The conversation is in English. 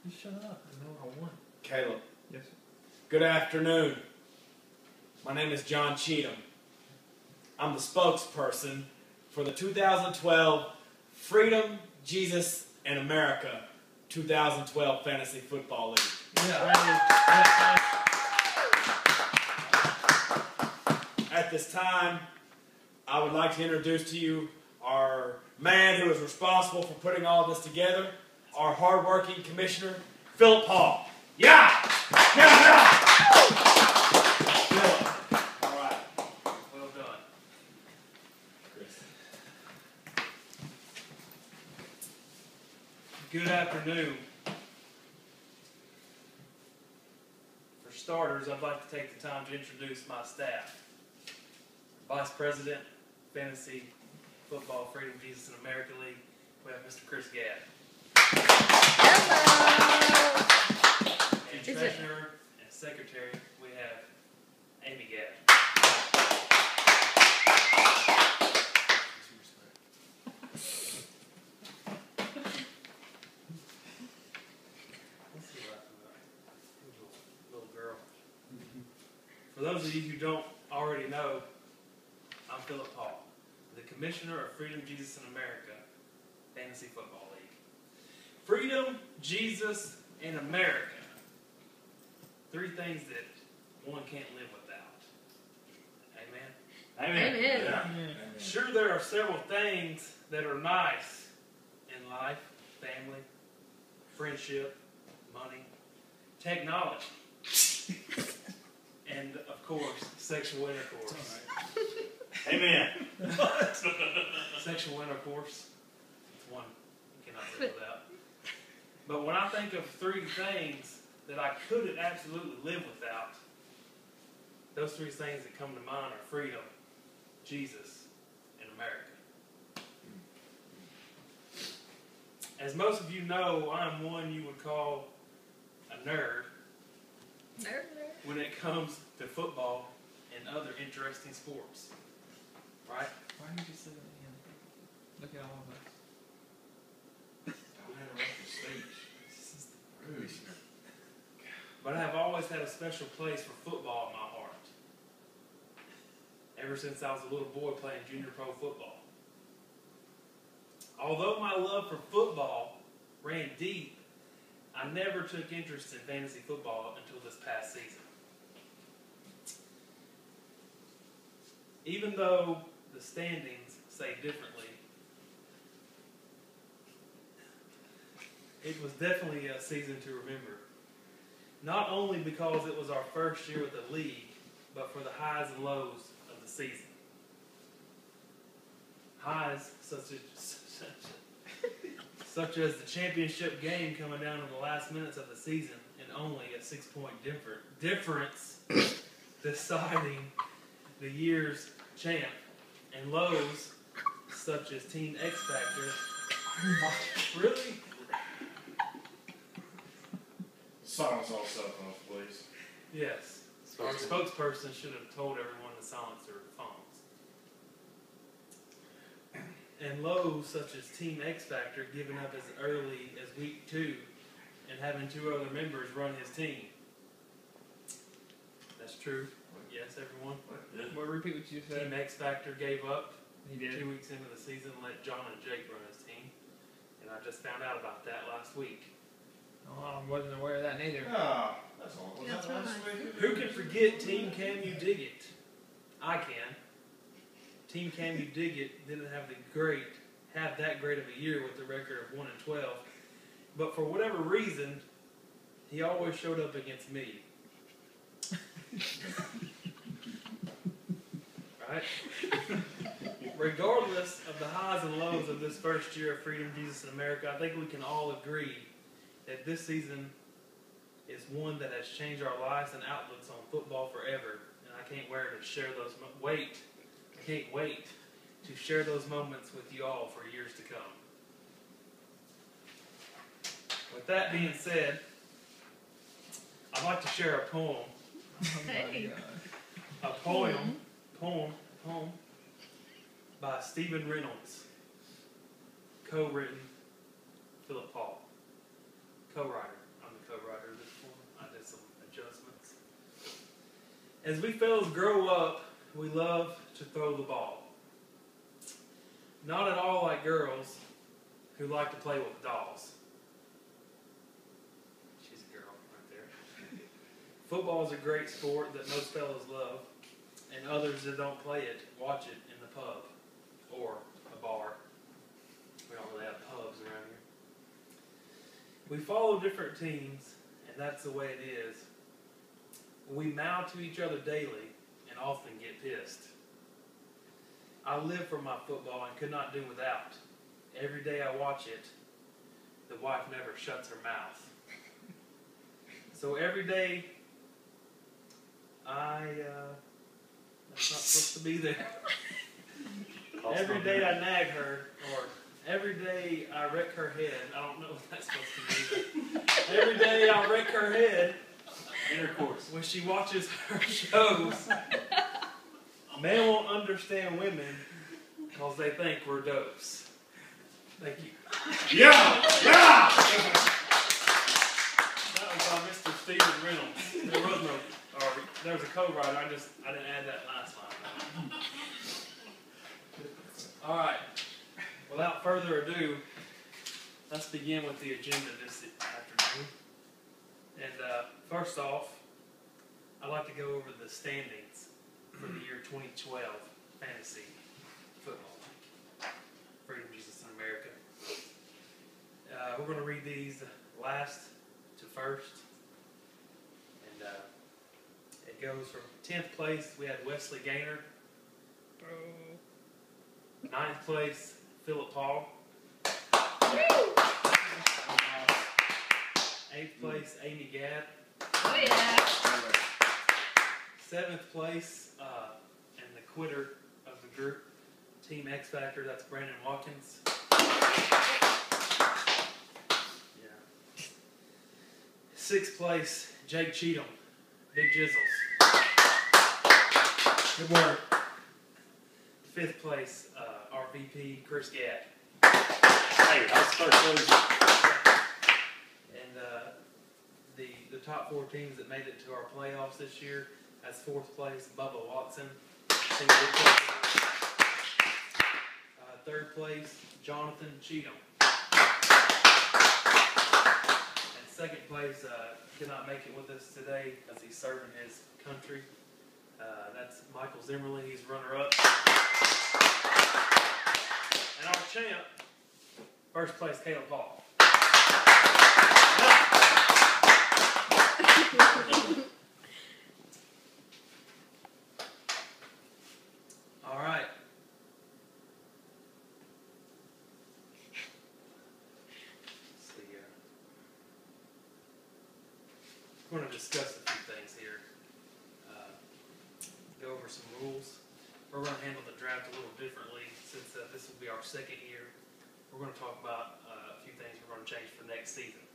Just shut up. I know I won. Caleb. Yes, sir. Good afternoon. My name is John Cheatham. I'm the spokesperson for the 2012 Freedom, Jesus, and America 2012 Fantasy Football League. At this time, I would like to introduce to you our man who is responsible for putting all this together, our hardworking commissioner, Philip Hall. Yeah! Yeah! Philip. All right. Well done. Chris. Good afternoon. For starters, I'd like to take the time to introduce my staff. Vice President, Fantasy Football, Freedom, Jesus, and America League, we have Mr. Chris Gadd. Hello. And Treasurer and Secretary, we have Amy Gadd. What's he laughing at? Little girl. For those of you who don't already know, I'm Philip Hall, the Commissioner of Freedom, Jesus, and America Fantasy Football League. Freedom, Jesus, and America. Three things that one can't live without. Amen? Amen. Amen. Yeah. Amen. Sure, there are several things that are nice in life: family, friendship, money, technology, and, of course, sexual intercourse. Amen. Sexual intercourse, it's one you cannot live without. But when I think of three things that I couldn't absolutely live without, those three things that come to mind are freedom, Jesus, and America. As most of you know, I'm one you would call a nerd when it comes to football and other interesting sports. Right? Why did you say that again? Look at all of us. But I have always had a special place for football in my heart. Ever since I was a little boy playing junior pro football. Although my love for football ran deep, I never took interest in fantasy football until this past season. Even though the standings say differently, it was definitely a season to remember. Not only because it was our first year with the league, but for the highs and lows of the season. Highs such as the championship game coming down to the last minutes of the season and only a 6-point difference deciding the year's champ, and lows such as Team X Factor. Really? Silence all cell phones, please. Yes. Our spokesperson should have told everyone to silence their phones. And lows such as Team X Factor giving up as early as week 2 and having 2 other members run his team. That's true. Yes, everyone. Well, repeat what you said. Team X Factor gave up He did. 2 weeks into the season and let John and Jake run his team. And I just found out about that last week. Oh, I wasn't aware of that neither. Oh, that's all. Was That's that last right. week? Who can forget Team Can You Dig It? I can. Team Can You Dig It didn't have that great of a year with a record of 1-12. But for whatever reason, he always showed up against me. Right? Regardless of the highs and lows of this first year of Freedom, Jesus, and America, I think we can all agree that this season is one that has changed our lives and outlooks on football forever. And I can't wait to share those moments with you all for years to come. With that being said, I'd like to share a poem. Oh my Hey. God. A poem by Stephen Reynolds, co-written Philip Hall, co-writer. As we fellas grow up, we love to throw the ball. Not at all like girls who like to play with dolls. She's a girl right there. Football is a great sport that most fellas love, and others that don't play it watch it in the pub or a bar. We don't really have pubs around here. We follow different teams, and that's the way it is. We mouth to each other daily and often get pissed. I live for my football and could not do without. Every day I watch it, the wife never shuts her mouth. So every day that's not supposed to be there. Every day I nag her, or every day I wreck her head. I don't know what that's supposed to mean. Every day I wreck her head. Intercourse. When she watches her shows, men won't understand women because they think we're dopes. Thank you. Yeah! Yeah! That was by Mr. Stephen Reynolds. There was no, or there was a co-writer. I didn't add that last line. All right. Without further ado, let's begin with the agenda this afternoon. And first off, I'd like to go over the standings for the year 2012 fantasy football league. Freedom, Jesus, and America. We're going to read these last to first. And it goes from 10th place, we had Wesley Gaynor. 9th place, Philip Paul. 8th place, Amy Gadd. Oh yeah. 7th place, and the quitter of the group, Team X Factor, that's Brandon Watkins. Yeah. 6th place, Jake Cheatham, Big Jizzles. Good work. 5th place, our VP, Chris Gadd. Hey, I was first loser. And the top 4 teams that made it to our playoffs this year, that's 4th place, Bubba Watson. 3rd place, Jonathan Cheatham. And 2nd place, could not make it with us today because he's serving his country. That's Michael Zimmerly, he's runner-up. And our champ, 1st place, Caleb Paul. All right. Let's see here. We're going to discuss a few things here. Go over some rules. We're going to handle the draft a little differently since this will be our 2nd year. We're going to talk about a few things we're going to change for next season.